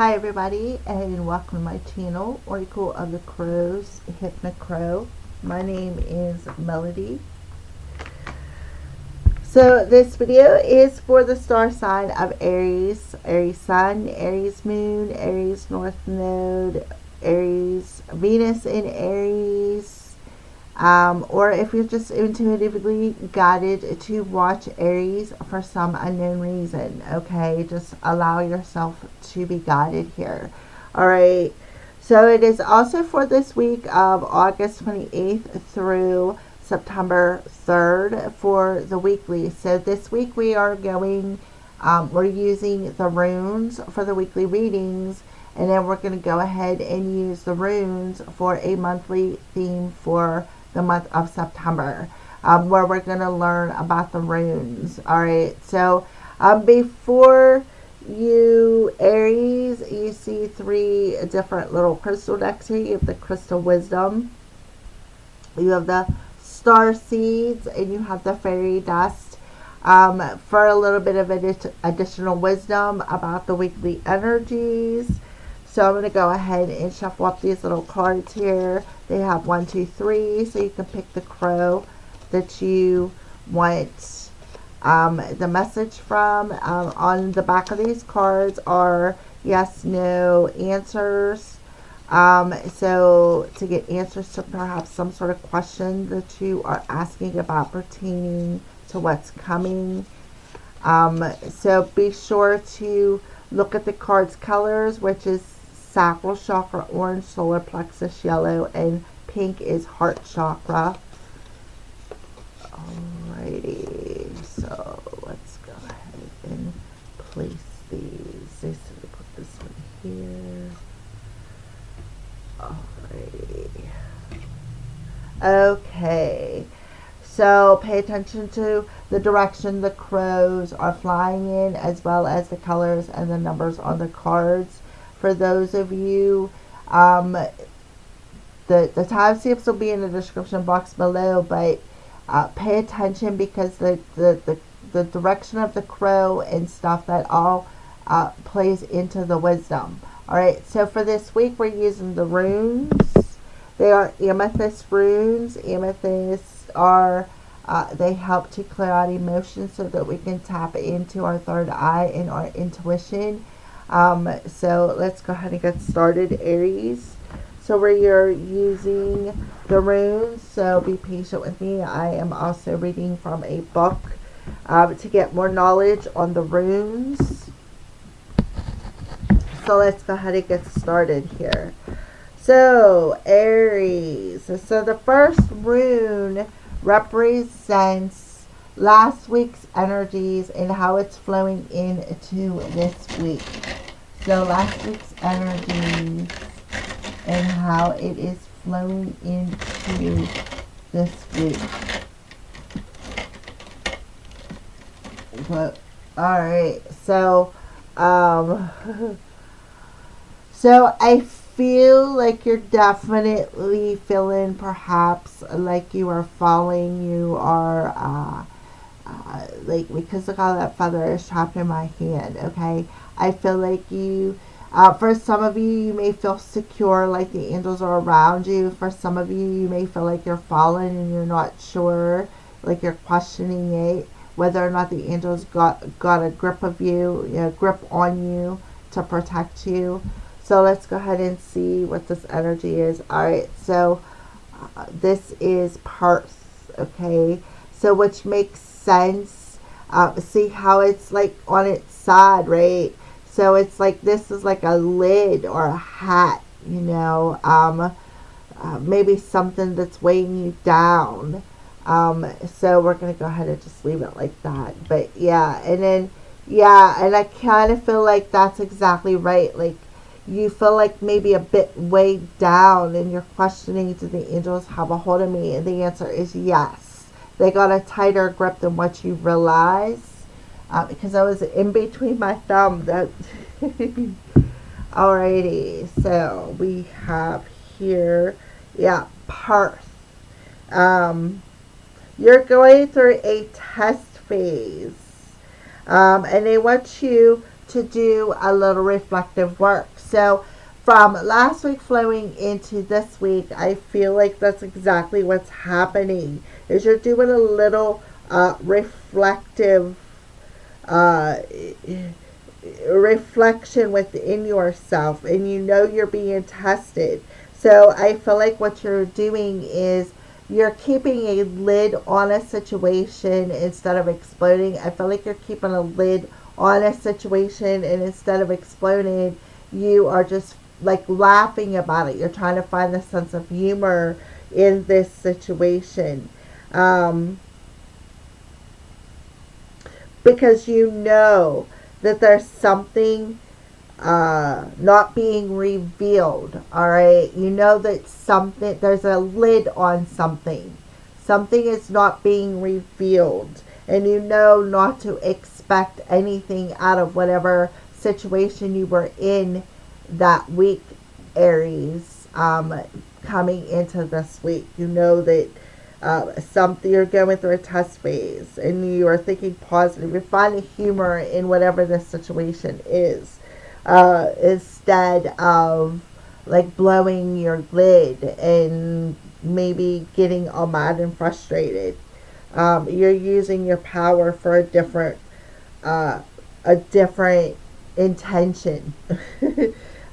Hi everybody, and welcome to my channel, Oracle of the Crows, Hypno Crow. My name is Melody. So this video is for the star sign of Aries, Aries Sun, Aries Moon, Aries North Node, Aries Venus in Aries, or if you're just intuitively guided to watch Aries for some unknown reason, okay? Just allow yourself to be guided here. All right. So it is also for this week of August 28th through September 3rd for the weekly. So this week we are going, we're using the runes for the weekly readings. And then we're going to go ahead and use the runes for a monthly theme for the month of September, where we're going to learn about the runes. All right. So before you, Aries, you see three different little crystal decks here. You have the Crystal Wisdom, you have the Star Seeds, and you have the Fairy Dust. For a little bit of additional wisdom about the weekly energies. So I'm going to go ahead and shuffle up these little cards here. They have 1, 2, 3, so you can pick the crow that you want the message from. On the back of these cards are yes, no answers. So to get answers to perhaps some sort of question that you are asking about pertaining to what's coming. So be sure to look at the card's colors, which is sacral chakra orange, solar plexus yellow, and pink is heart chakra. Alrighty, so let's go ahead and place these. So we put this one here. Alrighty. Okay. So pay attention to the direction the crows are flying in, as well as the colors and the numbers on the cards. For those of you, the timestamps will be in the description box below, but pay attention because the direction of the crow and stuff, that all plays into the wisdom. Alright, so for this week we're using the runes. They are amethyst runes. Amethysts are, they help to clear out emotions so that we can tap into our third eye and our intuition. So let's go ahead and get started, Aries. So we're using the runes, so be patient with me. I am also reading from a book to get more knowledge on the runes. So let's go ahead and get started here. So Aries, so the first rune represents last week's energies and how it's flowing into this week. So last week's energies and how it is flowing into this week. But alright, so so I feel like you're definitely feeling perhaps like you are falling, you are like, because look how that feather is trapped in my hand, okay? I feel like you, for some of you, you may feel secure, like the angels are around you. For some of you, you may feel like you're falling and you're not sure, like you're questioning it, whether or not the angels got a grip of you, grip on you to protect you. So let's go ahead and see what this energy is. All right, so this is Perth, okay? So which makes sense. See how it's like on its side, right? So it's like this is like a lid or a hat, maybe something that's weighing you down. So we're going to go ahead and just leave it like that. But yeah, and then, yeah, and I kind of feel like that's exactly right. Like you feel like maybe a bit weighed down and you're questioning, do the angels have a hold of me? And the answer is yes. They got a tighter grip than what you realize. Because I was in between my thumb. Alrighty, so we have here, yeah, Perth. You're going through a test phase, and they want you to do a little reflective work. So from last week flowing into this week, I feel like that's exactly what's happening. Is you're doing a little reflective uh, reflection within yourself, and you know you're being tested. So I feel like what you're doing is you're keeping a lid on a situation instead of exploding. I feel like you're keeping a lid on a situation, and instead of exploding, you are just like laughing about it. You're trying to find the sense of humor in this situation. Because you know that there's something not being revealed. All right, you know that something, there's a lid on something. Something is not being revealed, and you know not to expect anything out of whatever situation you were in that week, Aries. Coming into this week, you know that something, you're going through a test phase, and you are thinking positive. You're finding humor in whatever this situation is, instead of like blowing your lid and maybe getting all mad and frustrated. You're using your power for a different intention.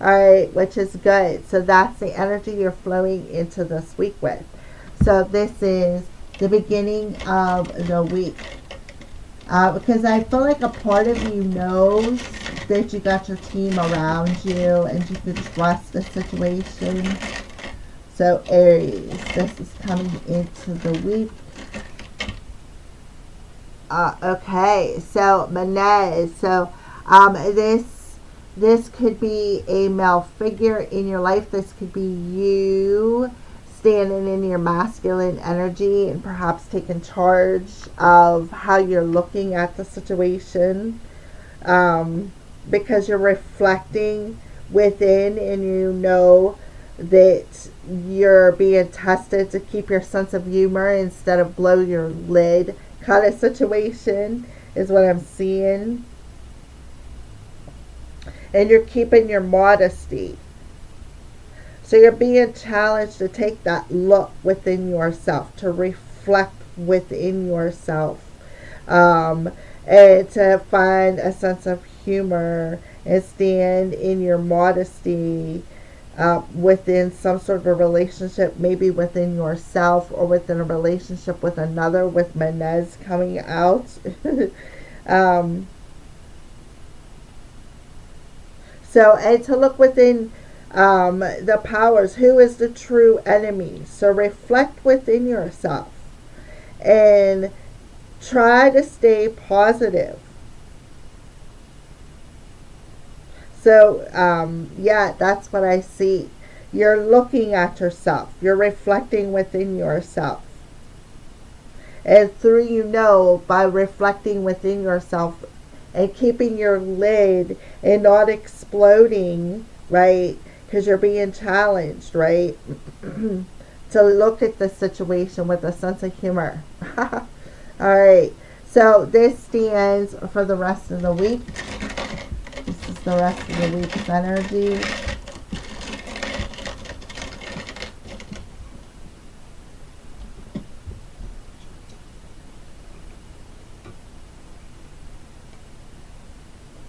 All right, which is good. So that's the energy you're flowing into this week with. So this is the beginning of the week. Because I feel like a part of you knows that you got your team around you and you can trust the situation. So Aries, this is coming into the week. Okay, so Manez. So this could be a male figure in your life. This could be you standing in your masculine energy and perhaps taking charge of how you're looking at the situation, because you're reflecting within, and you know that you're being tested to keep your sense of humor instead of blow your lid kind of situation is what I'm seeing. And you're keeping your modesty. So you're being challenged to take that look within yourself, to reflect within yourself, and to find a sense of humor and stand in your modesty within some sort of a relationship, maybe within yourself or within a relationship with another, with Menez coming out. So, and to look within the powers, who is the true enemy. So reflect within yourself and try to stay positive. So yeah, that's what I see. You're looking at yourself, you're reflecting within yourself, and through, you know, by reflecting within yourself and keeping your lid and not exploding, right? Because you're being challenged, right? To look at the situation with a sense of humor. All right. So this stands for the rest of the week. This is the rest of the week's energy.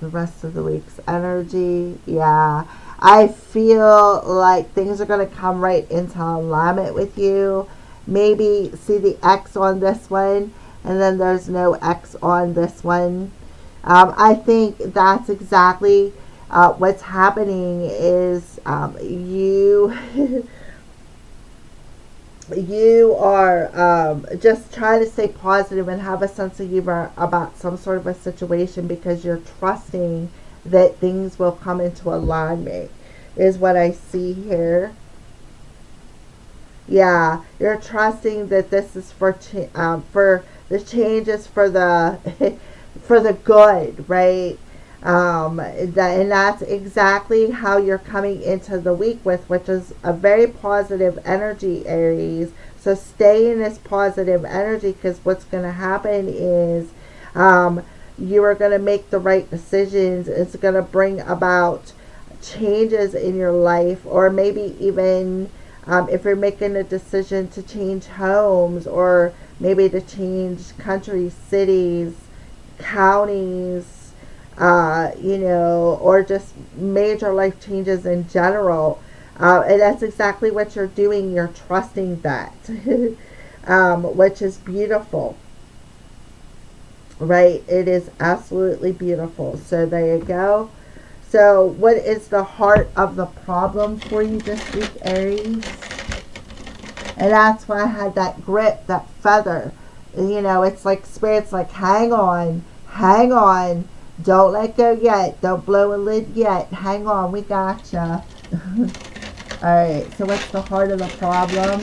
The rest of the week's energy. Yeah. I feel like things are going to come right into alignment with you. Maybe see the X on this one, and then there's no X on this one. I think that's exactly what's happening is you you are just trying to stay positive and have a sense of humor about some sort of a situation because you're trusting that things will come into alignment is what I see here. Yeah, you're trusting that this is for the changes for the for the good, right? And that's exactly how you're coming into the week with, which is a very positive energy, Aries. So stay in this positive energy, because what's going to happen is you are going to make the right decisions. It's going to bring about changes in your life, or maybe even if you're making a decision to change homes, or maybe to change countries, cities, counties, or just major life changes in general. And that's exactly what you're doing. You're trusting that, which is beautiful, right? It is absolutely beautiful. So there you go. So what is the heart of the problem for you this week, Aries? And that's why I had that grip, that feather. It's like Spirit's like, hang on, hang on. Don't let go yet. Don't blow a lid yet. Hang on, we gotcha. Alright, so what's the heart of the problem?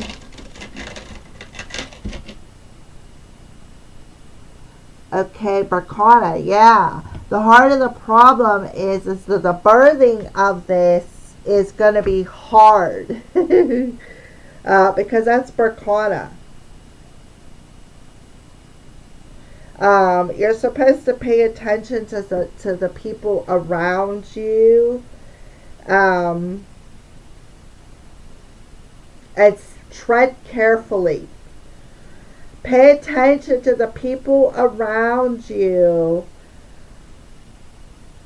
Okay, Barcana, yeah. The heart of the problem is that the birthing of this is going to be hard. Because that's Barcana. You're supposed to pay attention to the people around you. And tread carefully. Pay attention to the people around you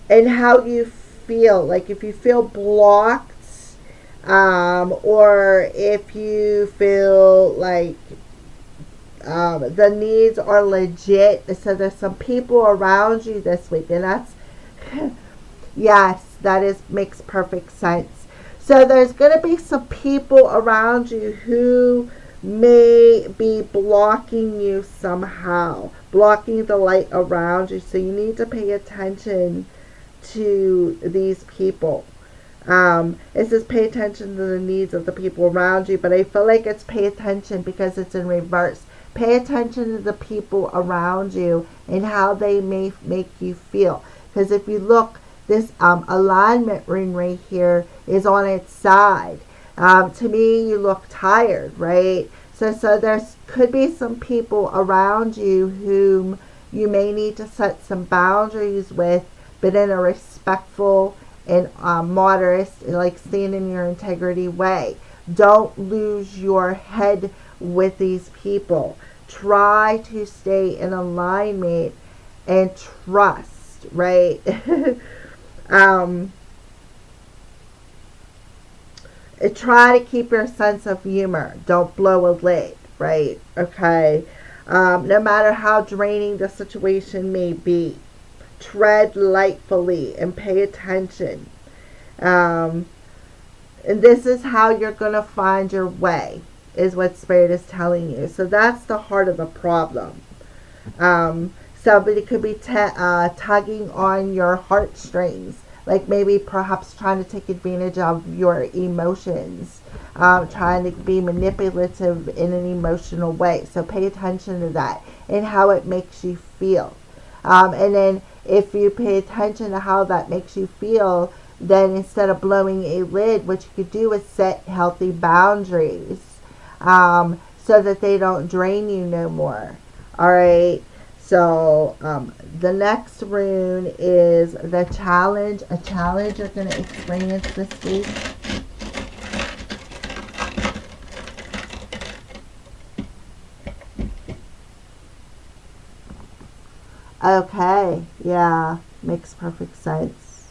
and how you feel. Like if you feel blocked, or if you feel like the needs are legit. So there's some people around you this week, and that's yes, makes perfect sense. So there's going to be some people around you who may be blocking you somehow, blocking the light around you. So you need to pay attention to these people. It says pay attention to the needs of the people around you, but I feel like it's pay attention because it's in reverse. Pay attention to the people around you and how they may make you feel. Because if you look, this alignment ring right here is on its side. To me, you look tired, right? So there could be some people around you whom you may need to set some boundaries with, but in a respectful and modest, like stand in your integrity way. Don't lose your head with these people. Try to stay in alignment and trust, right? Try to keep your sense of humor. Don't blow a lid, right? Okay. No matter how draining the situation may be, tread lightly and pay attention. And this is how you're going to find your way, is what Spirit is telling you. So that's the heart of the problem. Somebody could be tugging on your heartstrings, like maybe perhaps trying to take advantage of your emotions, trying to be manipulative in an emotional way. So pay attention to that and how it makes you feel. And then if you pay attention to how that makes you feel, then instead of blowing a lid, what you could do is set healthy boundaries, so that they don't drain you no more. All right. So the next rune is the challenge. A challenge you're going to experience this week. Okay, yeah, makes perfect sense.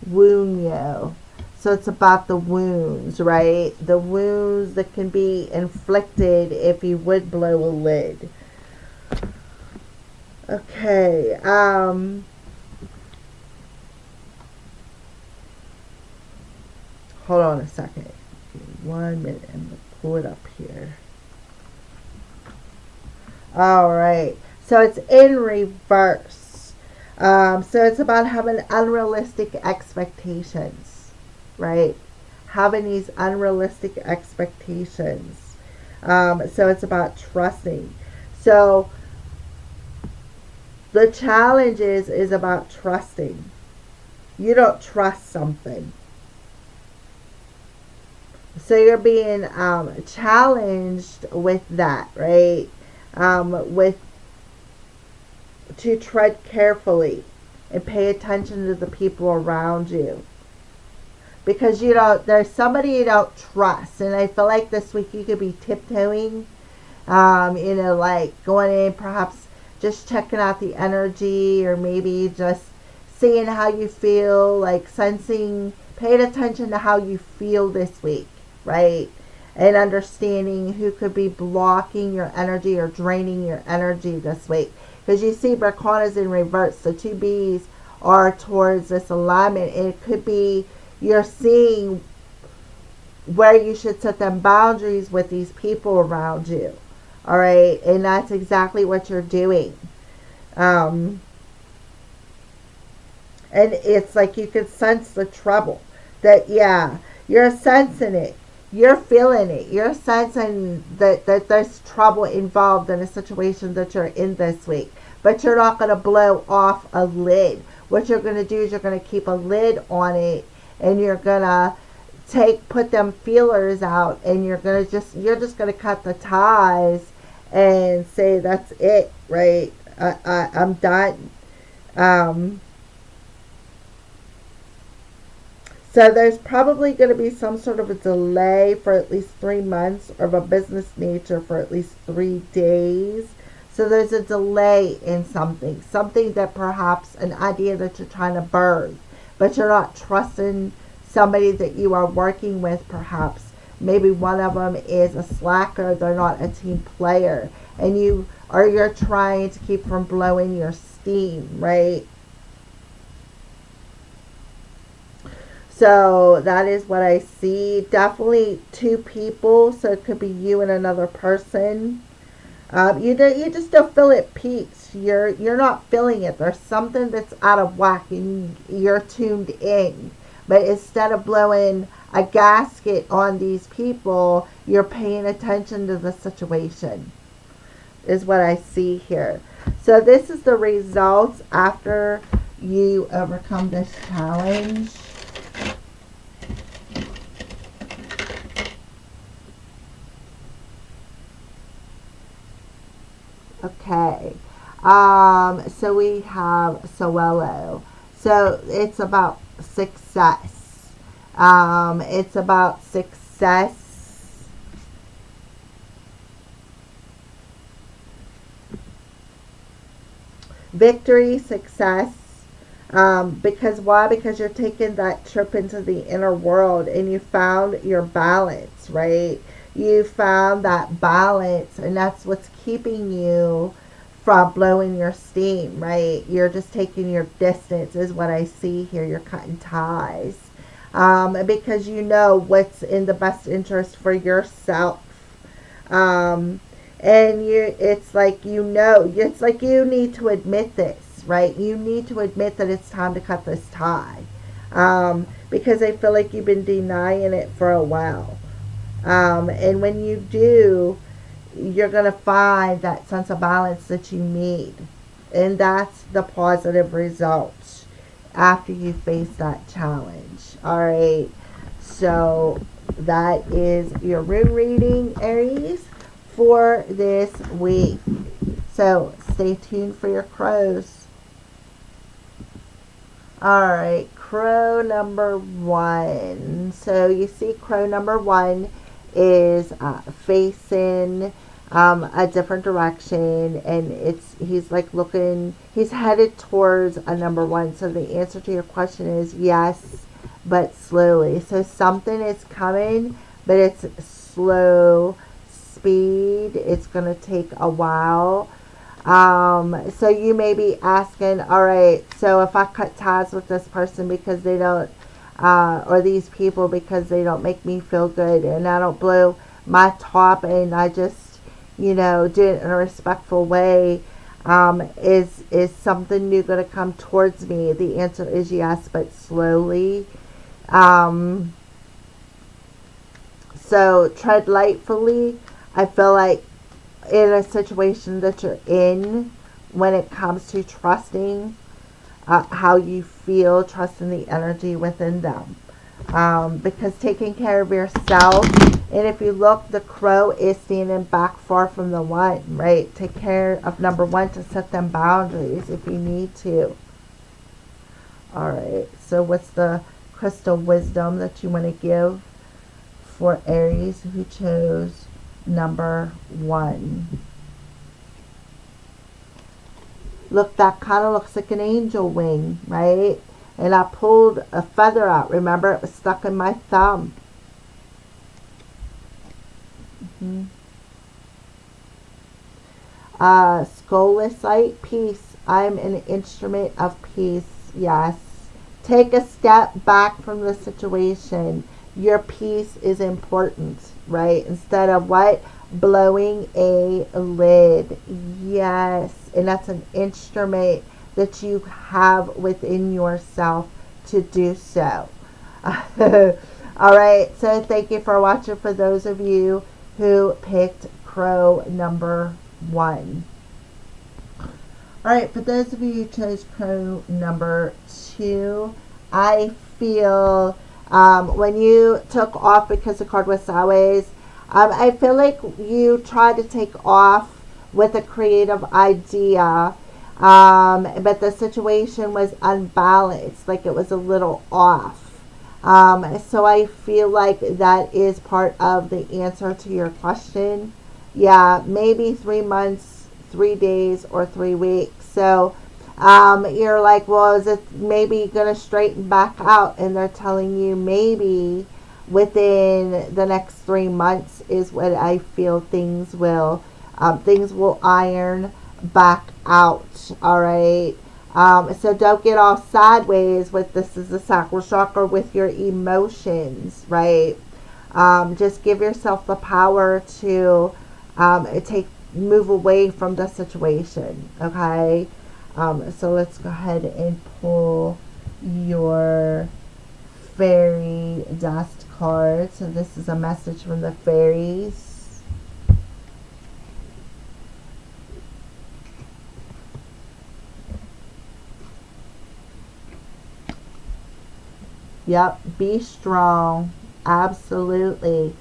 Wunyo. So it's about the wounds, right? The wounds that can be inflicted if you would blow a lid. Okay, hold on a second. 1 minute, I'm going to pull it up here. Alright, so it's in reverse. So it's about having unrealistic expectations, right? Having these unrealistic expectations. So it's about trusting. So the challenge is about trusting. You don't trust something. So you're being challenged with that, right? To tread carefully and pay attention to the people around you. because there's somebody you don't trust. And I feel like this week you could be tiptoeing, like going in, perhaps just checking out the energy, or maybe just seeing how you feel, like sensing, paying attention to how you feel this week, right? And understanding who could be blocking your energy or draining your energy this week. Because you see Berkana is in reverse. So 2 Bs are towards this alignment. And it could be you're seeing where you should set them boundaries with these people around you. All right. And that's exactly what you're doing. And it's like you can sense the trouble. That, yeah, you're sensing it. You're feeling it. You're sensing that there's trouble involved in a situation that you're in this week. But you're not going to blow off a lid. What you're going to do is you're going to keep a lid on it. And you're going to put them feelers out. And you're just going to cut the ties and say, that's it, right? I'm done. So there's probably going to be some sort of a delay for at least 3 months, or of a business nature for at least 3 days. So there's a delay in something that perhaps an idea that you're trying to birth, but you're not trusting somebody that you are working with. Perhaps maybe one of them is a slacker. They're not a team player, and you're trying to keep from blowing your steam, right? So that is what I see. Definitely 2 people. So it could be you and another person. You just don't feel at peace. You're not feeling it. There's something that's out of whack, and you're tuned in. But instead of blowing a gasket on these people, you're paying attention to the situation, is what I see here. So this is the results after you overcome this challenge. Okay. So we have Soello. So it's about success. It's about success. Victory, success. Because why? Because you're taking that trip into the inner world and you found your balance, right? You found that balance, and that's what's keeping you from blowing your steam, right? You're just taking your distance, is what I see here. You're cutting ties. Because you know what's in the best interest for yourself. And it's like you need to admit this, right? You need to admit that it's time to cut this tie. Because I feel like you've been denying it for a while. And when you do, you're going to find that sense of balance that you need. And that's the positive results after you face that challenge. All right. So that is your rune reading, Aries, for this week. So stay tuned for your crows. All right. Crow number 1. So you see crow number 1 is facing a different direction, and he's headed towards a number 1. So the answer to your question is yes, but slowly. So something is coming, but it's slow speed. It's going to take a while. So you may be asking, all right, so if I cut ties with this person because they don't or these people because they don't make me feel good, and I don't blow my top, and I just, do it in a respectful way, is something new going to come towards me? The answer is yes, but slowly. So tread lightly. I feel like in a situation that you're in, when it comes to trusting how you feel, trusting the energy within them. Because taking care of yourself, and if you look, the crow is standing back far from the 1, right? Take care of number 1 to set them boundaries if you need to. All right, so what's the crystal wisdom that you want to give for Aries who chose number 1? Look, that kind of looks like an angel wing, right? And I pulled a feather out. Remember, it was stuck in my thumb. Soulless light, peace. I'm an instrument of peace. Yes. Take a step back from the situation. Your peace is important, right? Instead of what? Blowing a lid. Yes. And that's an instrument that you have within yourself to do so. All right. So thank you for watching for those of you who picked crow number 1. All right, for those of you who chose crow number 2, I feel when you took off because the card was sideways, I feel like you tried to take off with a creative idea, but the situation was unbalanced, like it was a little off. So I feel like that is part of the answer to your question. Yeah, maybe 3 months, 3 days, or 3 weeks. So you're like, well, is it maybe going to straighten back out? And they're telling you maybe within the next 3 months is when I feel things will iron back out. All right. So don't get all sideways with this is the sacral chakra with your emotions, right? Just give yourself the power to move away from the situation, okay? So let's go ahead and pull your fairy dust card. So this is a message from the fairies. Yep, be strong. Absolutely.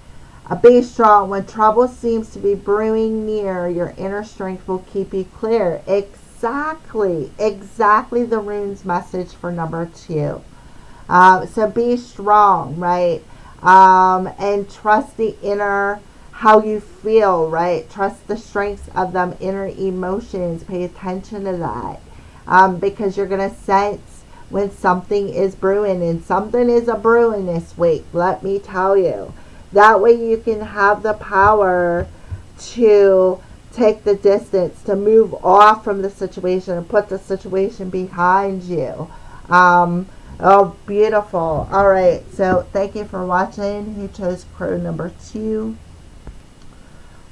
Be strong. When trouble seems to be brewing near, your inner strength will keep you clear. Exactly the rune's message for number 2. So be strong, right? And trust the inner, how you feel, right? Trust the strengths of them inner emotions. Pay attention to that. Because you're going to sense when something is brewing, and something is a brewing this week, let me tell you. That way you can have the power to take the distance, to move off from the situation and put the situation behind you. Oh, beautiful. All right, so thank you for watching. Who chose crow number 2?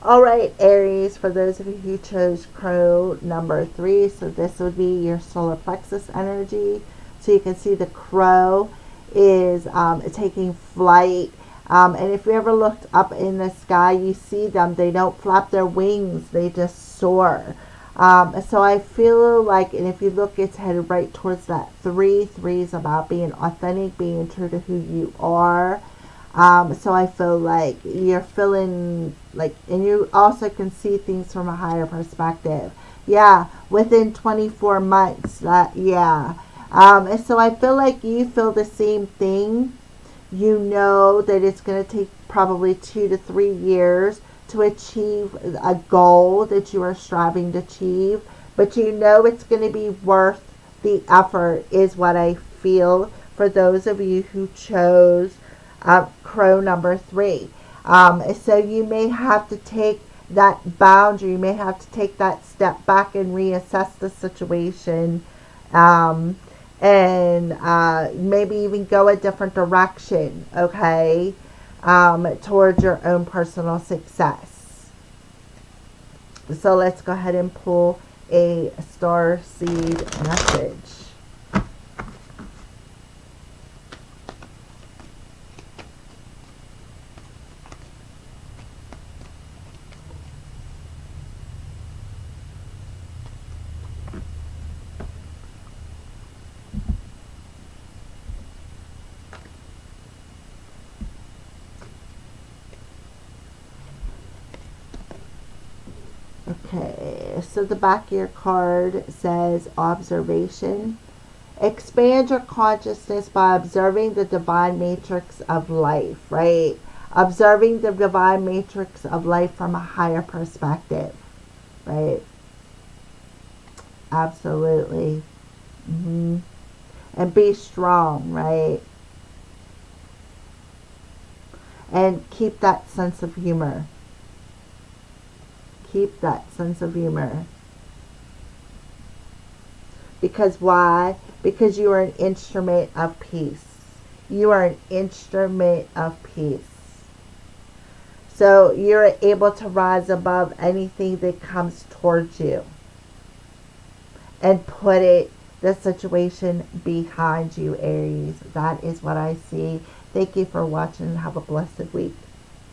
All right, Aries, for those of you who chose crow number 3, so this would be your solar plexus energy. So you can see the crow is taking flight. And if you ever looked up in the sky, you see them. They don't flap their wings. They just soar. So I feel like, and if you look, it's headed right towards that 3. 3 is about being authentic, being true to who you are. So I feel like you're feeling like, and you also can see things from a higher perspective. Yeah, within 24 months. Yeah. And so I feel like you feel the same thing. You know that it's going to take probably 2 to 3 years to achieve a goal that you are striving to achieve. But you know it's going to be worth the effort is what I feel for those of you who chose crow number 3. So you may have to take that boundary. You may have to take that step back and reassess the situation. And maybe even go a different direction, okay, towards your own personal success. So let's go ahead and pull a star seed message. Okay, so the back of your card says observation. Expand your consciousness by observing the divine matrix of life, right? Observing the divine matrix of life from a higher perspective, right? Absolutely. And be strong, right? And keep that sense of humor. Keep that sense of humor. Because why? Because you are an instrument of peace. You are an instrument of peace. So you're able to rise above anything that comes towards you and put the situation behind you, Aries. That is what I see. Thank you for watching and have a blessed week.